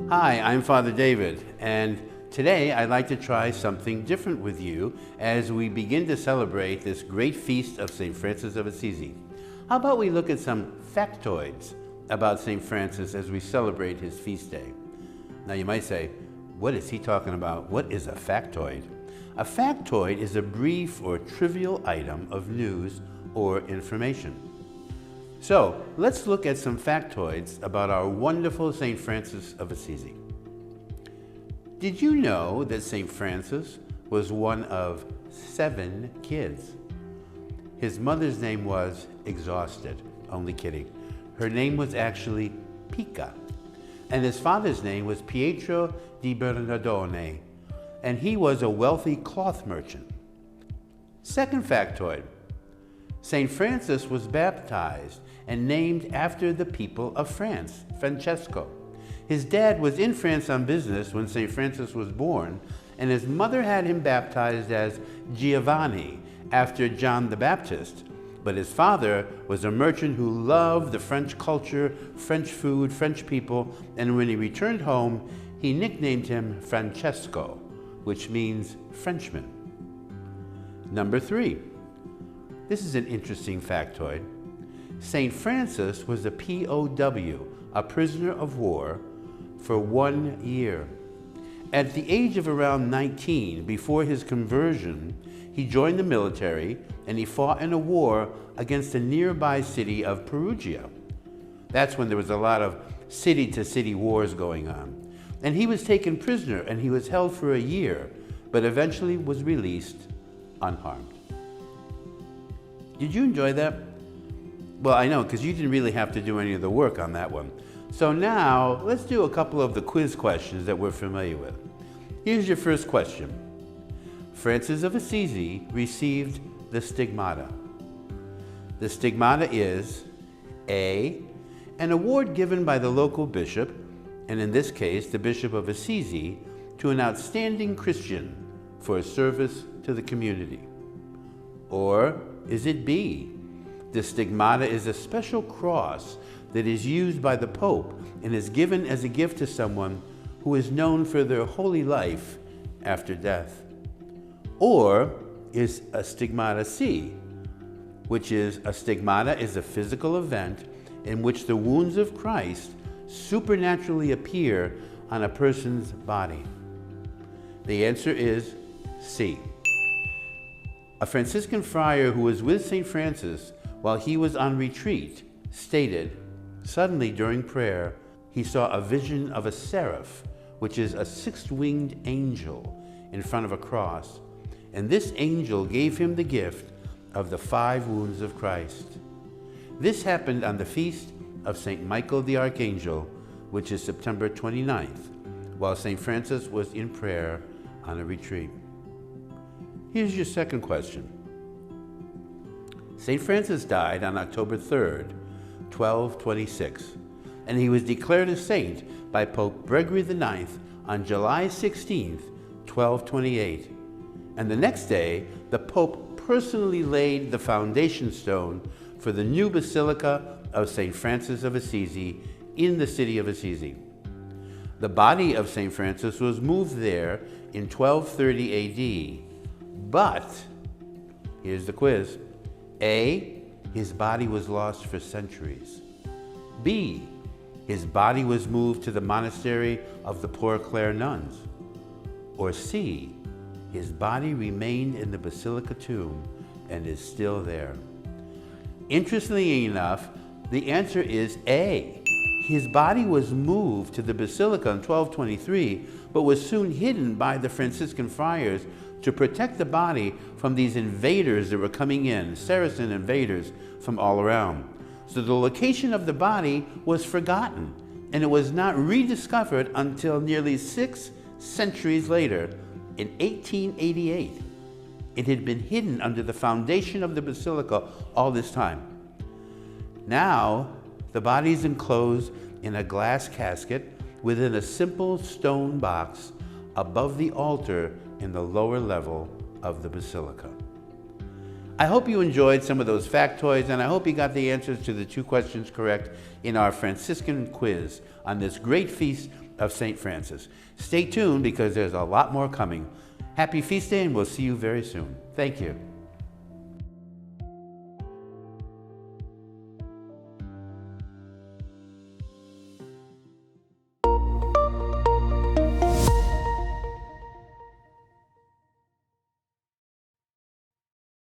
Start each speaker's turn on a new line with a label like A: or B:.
A: Hi, I'm Father David, and today I'd like to try something different with you as we begin to celebrate this great feast of St. Francis of Assisi. How about we look at some factoids about St. Francis as we celebrate his feast day? Now you might say, what is he talking about? What is a factoid? A factoid is a brief or trivial item of news or information. So let's look at some factoids about our wonderful St. Francis of Assisi. Did you know that St. Francis was one of 7 kids? His mother's name was Exhausted. Only kidding. Her name was actually Pica. And his father's name was Pietro di Bernardone, and he was a wealthy cloth merchant. Second factoid. St. Francis was baptized and named after the people of France, Francesco. His dad was in France on business when St. Francis was born, and his mother had him baptized as Giovanni after John the Baptist. But his father was a merchant who loved the French culture, French food, French people, and when he returned home, he nicknamed him Francesco, which means Frenchman. Number 3. This is an interesting factoid. St. Francis was a POW, a prisoner of war, for 1 year. At the age of around 19, before his conversion, he joined the military and he fought in a war against the nearby city of Perugia. That's when there was a lot of city-to-city wars going on. And he was taken prisoner and he was held for a year, but eventually was released unharmed. Did you enjoy that? Well, I know, because you didn't really have to do any of the work on that one. So now, let's do a couple of the quiz questions that we're familiar with. Here's your first question. Francis of Assisi received the stigmata. The stigmata is A, an award given by the local bishop, and in this case, the Bishop of Assisi, to an outstanding Christian for a service to the community. Or is it B? The stigmata is a special cross that is used by the Pope and is given as a gift to someone who is known for their holy life after death. Or is a stigmata C, which is a stigmata is a physical event in which the wounds of Christ supernaturally appear on a person's body. The answer is C. A Franciscan friar who was with St. Francis while he was on retreat stated, suddenly during prayer, he saw a vision of a seraph, which is a 6-winged angel in front of a cross. And this angel gave him the gift of the 5 wounds of Christ. This happened on the feast of St. Michael the Archangel, which is September 29th, while St. Francis was in prayer on a retreat. Here's your second question. St. Francis died on October 3rd, 1226, and he was declared a saint by Pope Gregory IX on July 16th, 1228. And the next day, the Pope personally laid the foundation stone for the new Basilica of St. Francis of Assisi in the city of Assisi. The body of St. Francis was moved there in 1230 AD. But, here's the quiz. A, his body was lost for centuries. B, his body was moved to the monastery of the Poor Clare nuns. Or C, his body remained in the Basilica tomb and is still there. Interestingly enough, the answer is A. His body was moved to the Basilica in 1223, but was soon hidden by the Franciscan friars to protect the body from these invaders that were coming in, Saracen invaders from all around. So the location of the body was forgotten, and it was not rediscovered until nearly 6 centuries later, in 1888. It had been hidden under the foundation of the basilica all this time. Now, the body is enclosed in a glass casket within a simple stone box above the altar in the lower level of the basilica. I hope you enjoyed some of those factoids, and I hope you got the answers to the 2 questions correct in our Franciscan quiz on this great feast of St. Francis. Stay tuned because there's a lot more coming. Happy feast day, and we'll see you very soon. Thank you.